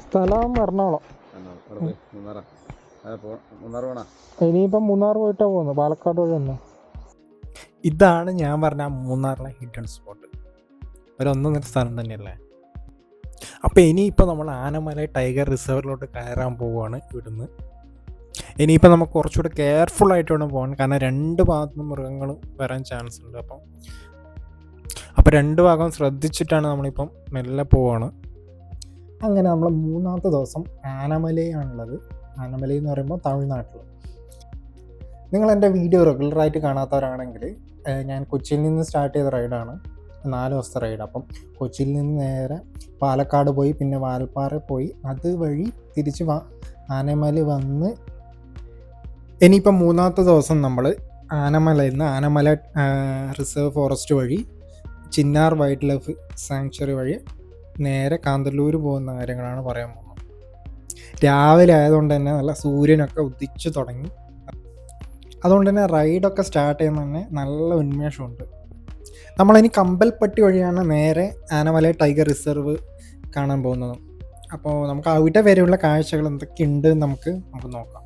സ്ഥലം എറണാകുളം. ഇനിയിപ്പം മൂന്നാർ പോയിട്ടാ പോകുന്നത്, പാലക്കാട് വഴി വന്നു. ഇതാണ് ഞാൻ പറഞ്ഞ മൂന്നാറിലെ ഹിഡൻ സ്പോട്ട്. ഒന്നൊന്നര സ്ഥലം തന്നെയല്ലേ. അപ്പോൾ ഇനിയിപ്പോൾ നമ്മൾ ആനമല ടൈഗർ റിസർവിലോട്ട് കയറാൻ പോവുകയാണ് ഇവിടുന്ന്. ഇനിയിപ്പോൾ നമുക്ക് കുറച്ചുകൂടെ കെയർഫുള്ളായിട്ട് വേണം പോകാൻ, കാരണം രണ്ട് ഭാഗത്തുനിന്ന് മൃഗങ്ങൾ വരാൻ ചാൻസ് ഉണ്ട്. അപ്പോൾ രണ്ട് ഭാഗം ശ്രദ്ധിച്ചിട്ടാണ് നമ്മളിപ്പം മെല്ലെ പോവാണ്. അങ്ങനെ നമ്മൾ മൂന്നാമത്തെ ദിവസം ആനമലയാണുള്ളത്. ആനമല എന്ന് പറയുമ്പോൾ തമിഴ്നാട്ടിൽ. നിങ്ങൾ എൻ്റെ വീഡിയോ റെഗുലറായിട്ട് കാണാത്തവരാണെങ്കിൽ ഞാൻ കൊച്ചിയിൽ നിന്ന് സ്റ്റാർട്ട് ചെയ്ത റൈഡാണ്, 4 ദിവസത്തെ റൈഡ്. അപ്പം കൊച്ചിയിൽ നിന്ന് നേരെ പാലക്കാട് പോയി, പിന്നെ വാൽപ്പാറ പോയി, അതുവഴി തിരിച്ച് ആനമല വന്ന് ഇനിയിപ്പം മൂന്നാമത്തെ ദിവസം നമ്മൾ ആനമലയിൽ നിന്ന് ആനമല റിസർവ് ഫോറസ്റ്റ് വഴി ചിന്നാർ വൈൽഡ് ലൈഫ് സാങ്ച്വറി വഴി നേരെ കാന്തല്ലൂർ പോകുന്ന കാര്യങ്ങളാണ് പറയാൻ പോകുന്നത്. രാവിലെ ആയതുകൊണ്ട് തന്നെ നല്ല സൂര്യനൊക്കെ ഉദിച്ചു തുടങ്ങി. അതുകൊണ്ട് തന്നെ റൈഡൊക്കെ സ്റ്റാർട്ട് ചെയ്യുന്ന തന്നെ നല്ല ഉന്മേഷമുണ്ട്. നമ്മളിനി കമ്പൽപ്പട്ടി വഴിയാണ് നേരെ ആനമല ടൈഗർ റിസർവ് കാണാൻ പോകുന്നത്. അപ്പോൾ നമുക്ക് അവിടെ വരെയുള്ള കാഴ്ചകൾ എന്തൊക്കെയുണ്ട് നമുക്ക് നോക്കാം.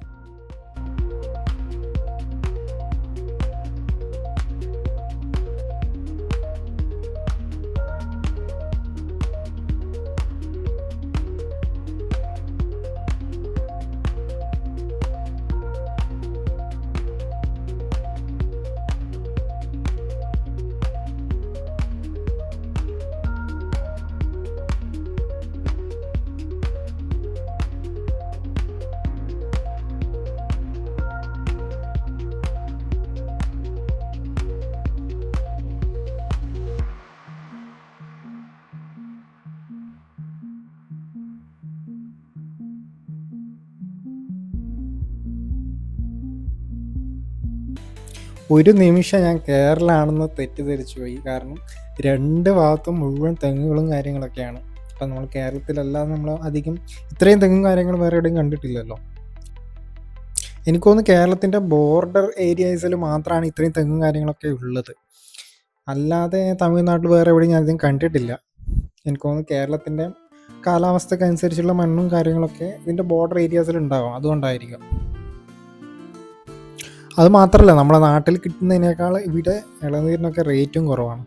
ഒരു നിമിഷം ഞാൻ കേരളമാണെന്ന് തെറ്റിദ്ധരിച്ചു പോയി. കാരണം രണ്ട് ഭാഗത്തും മുഴുവൻ തെങ്ങുകളും കാര്യങ്ങളൊക്കെയാണ്. അപ്പം നമ്മൾ കേരളത്തിലല്ലാതെ നമ്മൾ അധികം ഇത്രയും തെങ്ങും കാര്യങ്ങളും വേറെ എവിടെയും കണ്ടിട്ടില്ലല്ലോ. എനിക്ക് തോന്നുന്നു കേരളത്തിൻ്റെ ബോർഡർ ഏരിയാസിൽ മാത്രമാണ് ഇത്രയും തെങ്ങും കാര്യങ്ങളൊക്കെ ഉള്ളത്. അല്ലാതെ തമിഴ്നാട്ടിൽ വേറെ എവിടെയും ഞാൻ അധികം കണ്ടിട്ടില്ല. എനിക്ക് തോന്നുന്നു കേരളത്തിൻ്റെ കാലാവസ്ഥയ്ക്ക് അനുസരിച്ചുള്ള മണ്ണും കാര്യങ്ങളൊക്കെ ഇതിൻ്റെ ബോർഡർ ഏരിയാസിൽ ഉണ്ടാകും, അതുകൊണ്ടായിരിക്കും. അത് മാത്രമല്ല, നമ്മുടെ നാട്ടിൽ കിട്ടുന്നതിനേക്കാൾ ഇവിടെ ഇളനീരിനൊക്കെ റേറ്റും കുറവാണ്.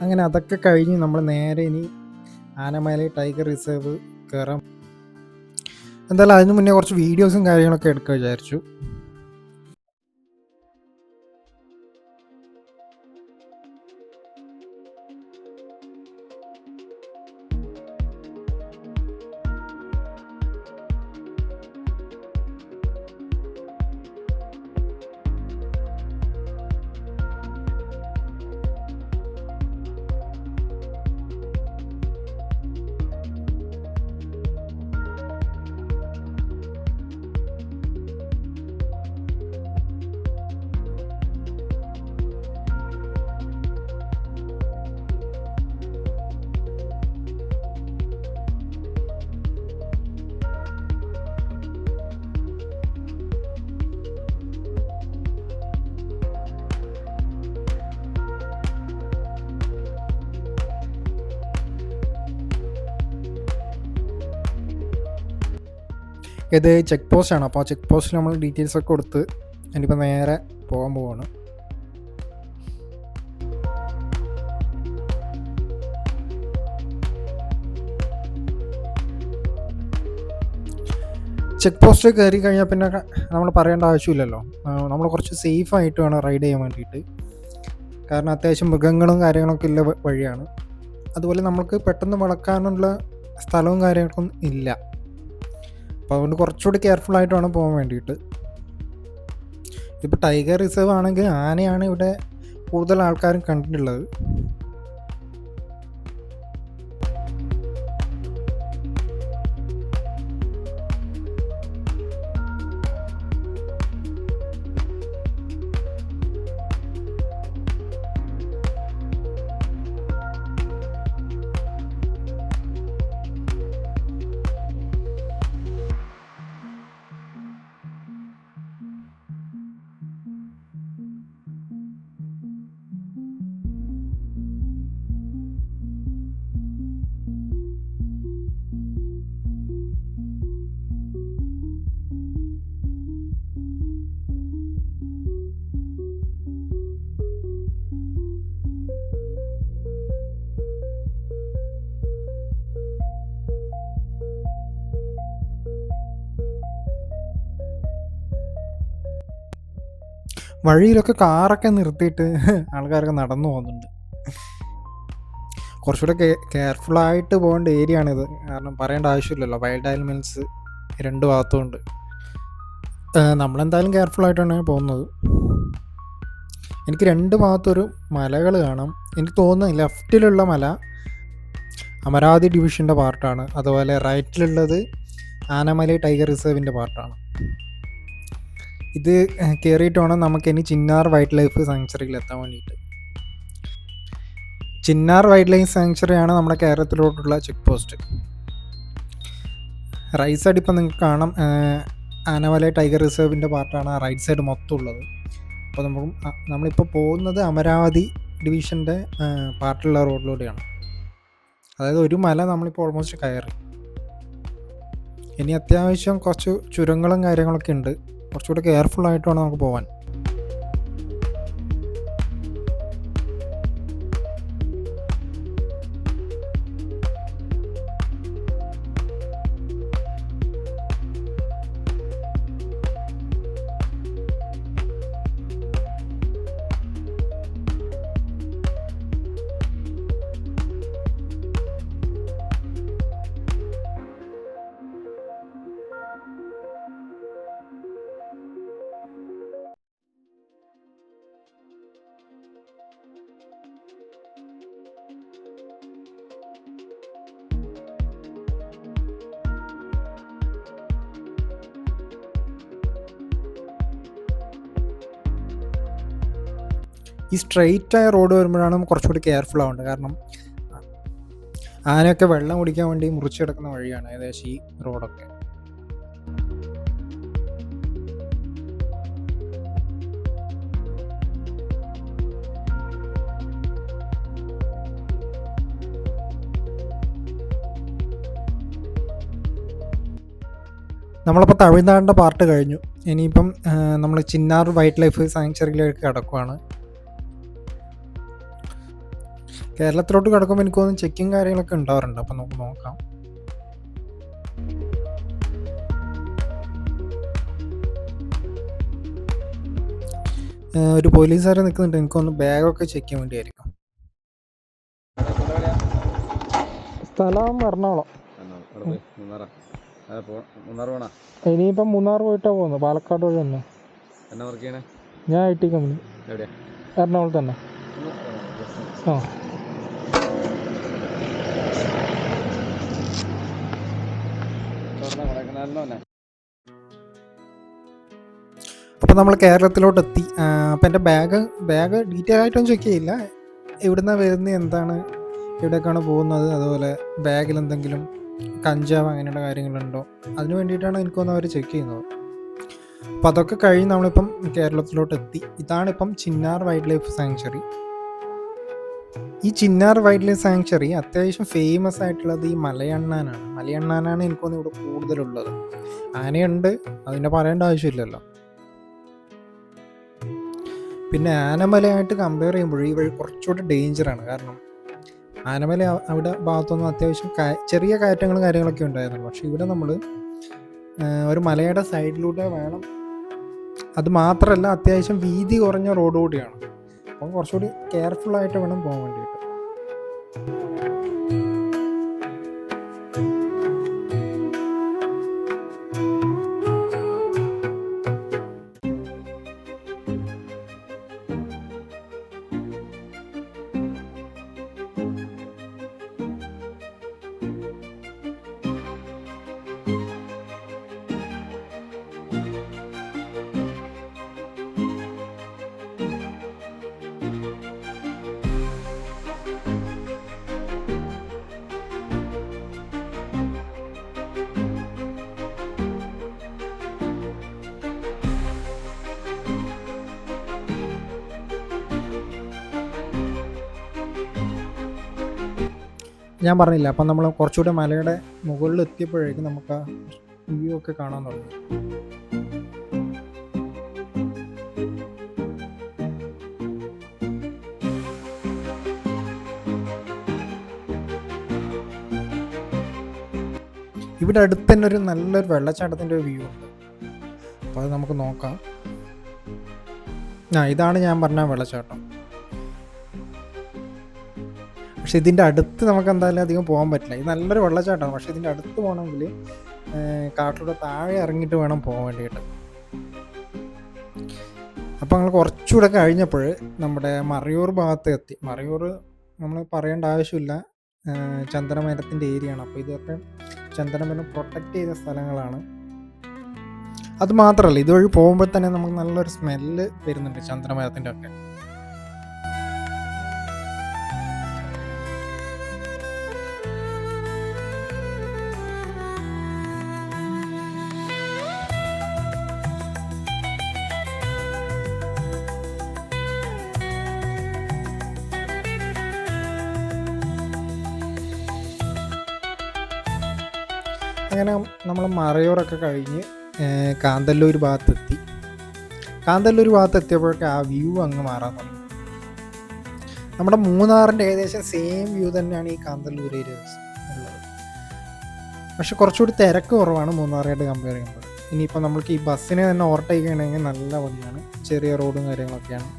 അങ്ങനെ അതൊക്കെ കഴിഞ്ഞ് നമ്മൾ നേരെ ഇനി ആനമല ടൈഗർ റിസർവ് കയറാം. എന്തായാലും അതിന് മുന്നേ കുറച്ച് വീഡിയോസും കാര്യങ്ങളൊക്കെ എടുക്കാൻ വിചാരിച്ചു. ഇത് ചെക്ക് പോസ്റ്റാണ്. അപ്പോൾ ആ ചെക്ക് പോസ്റ്റിൽ നമ്മൾ ഡീറ്റെയിൽസൊക്കെ കൊടുത്ത് ഇനിയിപ്പോൾ നേരെ പോകാൻ പോവാണ്. ചെക്ക് പോസ്റ്റ് കയറി കഴിഞ്ഞാൽ പിന്നെ നമ്മൾ പറയേണ്ട ആവശ്യമില്ലല്ലോ. നമ്മൾ കുറച്ച് സേഫായിട്ട് വേണം റൈഡ് ചെയ്യാൻ വേണ്ടിയിട്ട്. കാരണം അത്യാവശ്യം മൃഗങ്ങളും കാര്യങ്ങളൊക്കെ ഉള്ള വഴിയാണ്. അതുപോലെ നമുക്ക് പെട്ടെന്ന് വളക്കാനുള്ള സ്ഥലവും കാര്യങ്ങളൊന്നും ഇല്ല. അപ്പോൾ അതുകൊണ്ട് കുറച്ചുകൂടി കെയർഫുള്ളായിട്ട് വേണം പോകാൻ വേണ്ടിയിട്ട്. ഇപ്പോൾ ടൈഗർ റിസർവ് ആണെങ്കിൽ ആനയാണ് ഇവിടെ കൂടുതൽ ആൾക്കാരും കണ്ടിട്ടുള്ളത്. വഴിയിലൊക്കെ കാറൊക്കെ നിർത്തിയിട്ട് ആൾക്കാരൊക്കെ നടന്നു പോകുന്നുണ്ട്. കുറച്ചുകൂടെ കെയർഫുള്ളായിട്ട് പോകേണ്ട ഏരിയ ആണിത്. കാരണം പറയേണ്ട ആവശ്യമില്ലല്ലോ, വൈൽഡ് ആനിമൽസ് രണ്ട് ഭാഗത്തും ഉണ്ട്. നമ്മളെന്തായാലും കെയർഫുള്ളായിട്ടാണ് പോകുന്നത്. എനിക്ക് രണ്ട് ഭാഗത്തൊരു മലകൾ കാണാം. എനിക്ക് തോന്നുന്നു ലെഫ്റ്റിലുള്ള മല അമരാവതി ഡിവിഷൻ്റെ പാർട്ടാണ്, അതുപോലെ റൈറ്റിലുള്ളത് ആനമലൈ ടൈഗർ റിസർവിൻ്റെ പാർട്ടാണ്. ഇത് കയറിയിട്ട് വേണം നമുക്കിനി ചിന്നാർ വൈൽഡ് ലൈഫ് സാങ്ച്വറിയിൽ എത്താൻ വേണ്ടിയിട്ട്. ചിന്നാർ വൈൽഡ് ലൈഫ് സാങ്ച്വറിയാണ് നമ്മുടെ കേരളത്തിലോട്ടുള്ള ചെക്ക് പോസ്റ്റ്. റൈറ്റ് സൈഡ് ഇപ്പം നിങ്ങൾക്ക് കാണാം, ആനമലൈ ടൈഗർ റിസർവിൻ്റെ പാർട്ടാണ് ആ റൈറ്റ് സൈഡ് മൊത്തം ഉള്ളത്. അപ്പോൾ നമ്മളിപ്പോൾ പോകുന്നത് അമരാവതി ഡിവിഷൻ്റെ പാർട്ടിലുള്ള റോഡിലൂടെയാണ്. അതായത് ഒരു മല നമ്മളിപ്പോൾ ഓൾമോസ്റ്റ് കയറി. ഇനി അത്യാവശ്യം കുറച്ച് ചുരങ്ങളും കാര്യങ്ങളൊക്കെ ഉണ്ട്. കുറച്ചുകൂടി കെയർഫുള്ളായിട്ട് വേണം നമുക്ക് പോകാൻ. ഈ സ്ട്രെയിറ്റ് ആയ റോഡ് വരുമ്പോഴാണ് നമുക്ക് കുറച്ചുകൂടി കെയർഫുൾ ആവേണ്ടത്. കാരണം ആനയൊക്കെ വെള്ളം കുടിക്കാൻ വേണ്ടി മുറിച്ച് കിടക്കുന്ന വഴിയാണ് ഏകദേശം ഈ റോഡൊക്കെ. നമ്മളിപ്പോൾ തമിഴ്നാടിൻ്റെ പാർട്ട് കഴിഞ്ഞു. ഇനിയിപ്പം നമ്മൾ ചിന്നാർ വൈൽഡ് ലൈഫ് സാങ്ച്വറിയിലേക്ക് കിടക്കുവാണ്. കേരളത്തിലോട്ട് കിടക്കുമ്പോൾ എനിക്ക് തോന്നുന്നു ചെക്കിങ് കാര്യങ്ങളൊക്കെ ഉണ്ടാവാറുണ്ട്. അപ്പം നമുക്ക് നോക്കാം. ഒരു പോലീസുകാരെ നിൽക്കുന്നുണ്ട്. എനിക്കൊന്ന് ബാഗൊക്കെ ചെക്ക് ചെയ്യാൻ വേണ്ടിയായിരിക്കും. സ്ഥലം എറണാകുളം. ഇനിയിപ്പം മൂന്നാർ പോയിട്ടാ പോകുന്നത്, പാലക്കാട് വഴി തന്നെ. ഞാൻ IT കമ്പനി എറണാകുളത്ത് തന്നെ. ആ അപ്പോൾ നമ്മൾ കേരളത്തിലോട്ട് എത്തി. അപ്പം എൻ്റെ ബാഗ് ഡീറ്റെയിൽ ആയിട്ടൊന്നും ചെക്ക് ചെയ്യില്ല. എവിടുന്നാണ് വരുന്നത്, എന്താണ്, എവിടേക്കാണ് പോകുന്നത്, അതുപോലെ ബാഗിൽ എന്തെങ്കിലും കഞ്ചാവ് അങ്ങനെയുള്ള കാര്യങ്ങളുണ്ടോ, അതിന് വേണ്ടിയിട്ടാണ് എനിക്കൊന്ന് അവർ ചെക്ക് ചെയ്യുന്നത്. അപ്പോൾ അതൊക്കെ കഴിഞ്ഞ് നമ്മളിപ്പം കേരളത്തിലോട്ട് എത്തി. ഇതാണിപ്പം ചിന്നാർ വൈൽഡ് ലൈഫ് സാങ്ച്വറി. ഈ ചിന്നാർ വൈൽഡ് ലൈഫ് സാങ്ച്വറി അത്യാവശ്യം ഫേമസ് ആയിട്ടുള്ളത് ഈ മലയണ്ണാനാണ് എനിക്കൊന്ന് ഇവിടെ കൂടുതലുള്ളത്. ആനയുണ്ട്, അതിനെ പറയേണ്ട ആവശ്യമില്ലല്ലോ. പിന്നെ ആനമലയായിട്ട് കമ്പയർ ചെയ്യുമ്പോൾ ഈ വഴി കുറച്ചുകൂടി ഡേഞ്ചറാണ്. കാരണം ആനമല അവിടെ ഭാഗത്തൊന്നും അത്യാവശ്യം ചെറിയ കയറ്റങ്ങളും കാര്യങ്ങളൊക്കെ ഉണ്ടായിരുന്നു. പക്ഷേ ഇവിടെ നമ്മൾ ഒരു മലയുടെ സൈഡിലൂടെ വേണം. അത് മാത്രമല്ല, അത്യാവശ്യം വീതി കുറഞ്ഞ റോഡ് കൂടിയാണ്. അപ്പം കുറച്ചുകൂടി കെയർഫുള്ളായിട്ട് വേണം പോകാൻ വേണ്ടിയിട്ട്. ഞാൻ പറഞ്ഞില്ല, അപ്പം നമ്മൾ കുറച്ചുകൂടെ മലയുടെ മുകളിൽ എത്തിയപ്പോഴേക്കും നമുക്ക് ആ വ്യൂ ഒക്കെ കാണാൻ തുടങ്ങി. ഇവിടെ അടുത്ത് തന്നെ ഒരു നല്ലൊരു വെള്ളച്ചാട്ടത്തിൻ്റെ വ്യൂ ഉണ്ട്. അപ്പോൾ അത് നമുക്ക് നോക്കാം. ഇതാണ് ഞാൻ പറഞ്ഞ വെള്ളച്ചാട്ടം. പക്ഷെ ഇതിൻ്റെ അടുത്ത് നമുക്ക് എന്തായാലും അധികം പോകാൻ പറ്റില്ല. ഇത് നല്ലൊരു വെള്ളച്ചാട്ടമാണ്. പക്ഷെ ഇതിൻ്റെ അടുത്ത് പോകണമെങ്കിൽ കാട്ടിലൂടെ താഴെ ഇറങ്ങിയിട്ട് വേണം പോകാൻ വേണ്ടിയിട്ട്. അപ്പോൾ ഞങ്ങൾ കുറച്ചുകൂടെ കഴിഞ്ഞപ്പോൾ നമ്മുടെ മറയൂർ ഭാഗത്ത് എത്തി. മറയൂർ നമ്മൾ പറയേണ്ട ആവശ്യമില്ല, ചന്ദനമരത്തിൻ്റെ ഏരിയയാണ്. അപ്പോൾ ഇതൊക്കെ ചന്ദനമരം പ്രൊട്ടക്റ്റ് ചെയ്ത സ്ഥലങ്ങളാണ്. അത് മാത്രമല്ല, ഇതുവഴി പോകുമ്പോൾ തന്നെ നമുക്ക് നല്ലൊരു സ്മെല്ല് വരുന്നുണ്ട് ചന്ദനമരത്തിൻ്റെ ഒക്കെ. അങ്ങനെ നമ്മൾ മറയൂരൊക്കെ കഴിഞ്ഞ് കാന്തല്ലൂർ ഭാഗത്തെത്തി. കാന്തല്ലൂർ ഭാഗത്തെത്തിയപ്പോഴൊക്കെ ആ വ്യൂ അങ്ങ് മാറാൻ തുടങ്ങി. നമ്മുടെ മൂന്നാറിൻ്റെ ഏകദേശം സെയിം വ്യൂ തന്നെയാണ് ഈ കാന്തല്ലൂർ ഏരിയ ഉള്ളത്. പക്ഷെ കുറച്ചുകൂടി തിരക്ക് കുറവാണ് മൂന്നാറായിട്ട് കമ്പയർ ചെയ്യുമ്പോൾ. ഇനിയിപ്പോൾ നമ്മൾക്ക് ഈ ബസ്സിനെ തന്നെ ഓവർടേക്ക് ചെയ്യണമെങ്കിൽ നല്ല വഴിയാണ്, ചെറിയ റോഡും കാര്യങ്ങളൊക്കെയാണ്.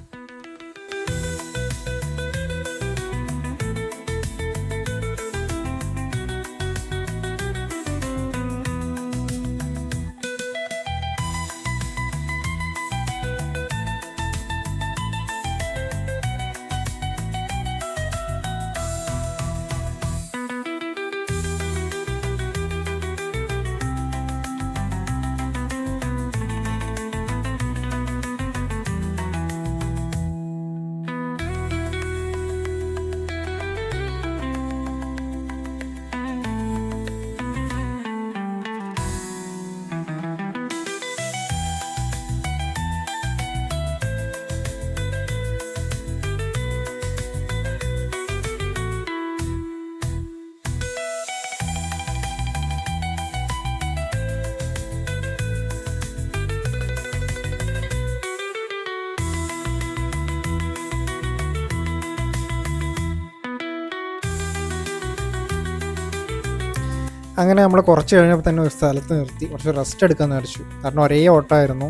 അങ്ങനെ നമ്മൾ കുറച്ച് കഴിഞ്ഞപ്പോൾ തന്നെ ഒരു സ്ഥലത്ത് നിർത്തി കുറച്ച് റെസ്റ്റ് എടുക്കാമെന്ന് വിചാരിച്ചു. കാരണം ഒരേ ഓട്ടമായിരുന്നു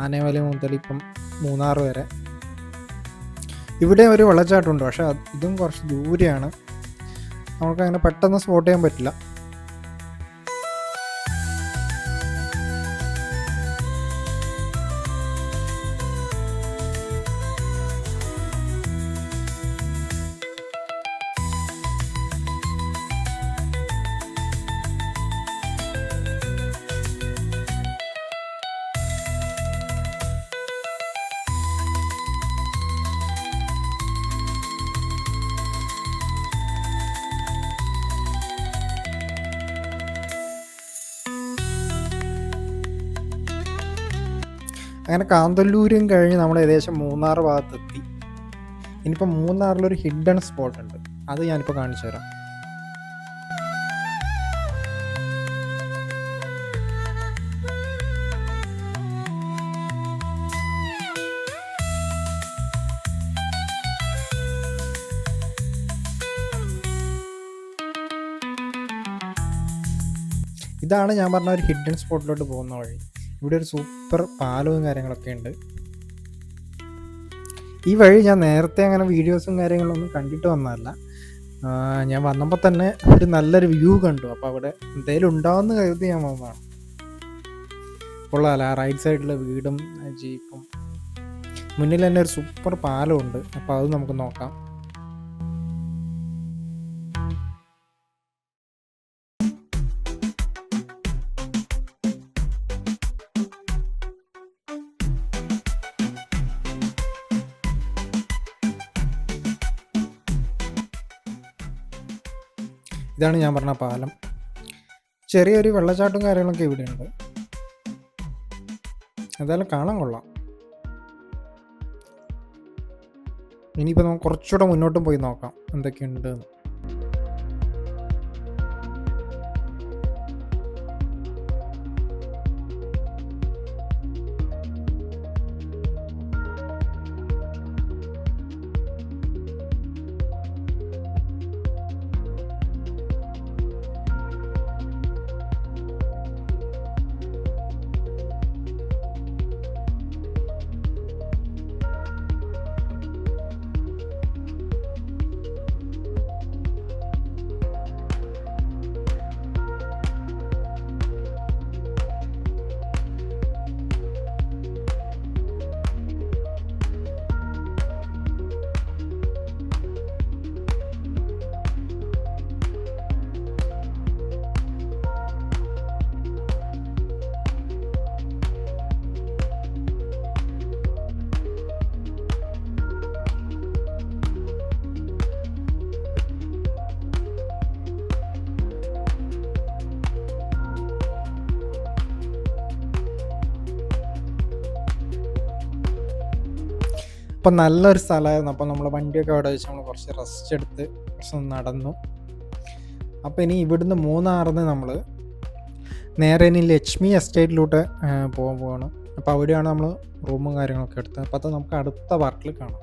ആനമല മുതൽ ഇപ്പം മൂന്നാർ വരെ. ഇവിടെ ഒരു വെള്ളച്ചാട്ടമുണ്ട്, പക്ഷേ ഇതും കുറച്ച് ദൂരെയാണ്, നമുക്കങ്ങനെ പെട്ടെന്ന് സ്പോട്ട് ചെയ്യാൻ പറ്റില്ല. അങ്ങനെ കാന്തല്ലൂരും കഴിഞ്ഞ് നമ്മൾ ഏകദേശം മൂന്നാർ ഭാഗത്തെത്തി. ഇനിയിപ്പോൾ മൂന്നാറിലൊരു ഹിഡൻ സ്പോട്ട് ഉണ്ട്, അത് ഞാനിപ്പോൾ കാണിച്ചു തരാം. ഇതാണ് ഞാൻ പറഞ്ഞ ഒരു ഹിഡൻ സ്പോട്ടിലോട്ട് പോകുന്ന വഴി. ഇവിടെ ഒരു സൂപ്പർ പാലവും കാര്യങ്ങളൊക്കെ ഉണ്ട്. ഈ വഴി ഞാൻ നേരത്തെ അങ്ങനെ വീഡിയോസും കാര്യങ്ങളൊന്നും കണ്ടിട്ട് വന്നതല്ല. ഞാൻ വന്നപ്പോൾ തന്നെ ഒരു നല്ലൊരു വ്യൂ കണ്ടു. അപ്പോൾ അവിടെ എന്തെങ്കിലും ഉണ്ടാവുമെന്ന് കരുതി ഞാൻ വന്നതാണ്. കൊള്ളാമല്ല, ആ റൈറ്റ് സൈഡിലെ വീടും ജീപ്പും, മുന്നിൽ തന്നെ ഒരു സൂപ്പർ പാലമുണ്ട്. അപ്പോൾ അത് നമുക്ക് നോക്കാം. ഇതാണ് ഞാൻ പറഞ്ഞ പാലം. ചെറിയൊരു വെള്ളച്ചാട്ടവും കാര്യങ്ങളൊക്കെ ഇവിടെയുണ്ട്. എന്തായാലും കാണാൻ കൊള്ളാം. ഇനിയിപ്പോൾ നമുക്ക് കുറച്ചുകൂടെ മുന്നോട്ടും പോയി നോക്കാം എന്തൊക്കെയുണ്ട്. അപ്പോൾ നല്ലൊരു സ്ഥലമായിരുന്നു. അപ്പോൾ നമ്മൾ വണ്ടിയൊക്കെ അവിടെ വെച്ച് നമ്മൾ കുറച്ച് റെസ്റ്റ് എടുത്ത് കുറച്ച് നടന്നു. അപ്പോൾ ഇനി ഇവിടുന്ന് മൂന്നാറിന്ന് നമ്മൾ നേരെ ഇനി ലക്ഷ്മി എസ്റ്റേറ്റിലോട്ട് പോകാൻ പോവാണ്. അപ്പോൾ അവിടെയാണ് നമ്മൾ റൂമും കാര്യങ്ങളൊക്കെ എടുത്തത്. അപ്പോൾ അത് നമുക്ക് അടുത്ത പാർട്ടിൽ കാണാം.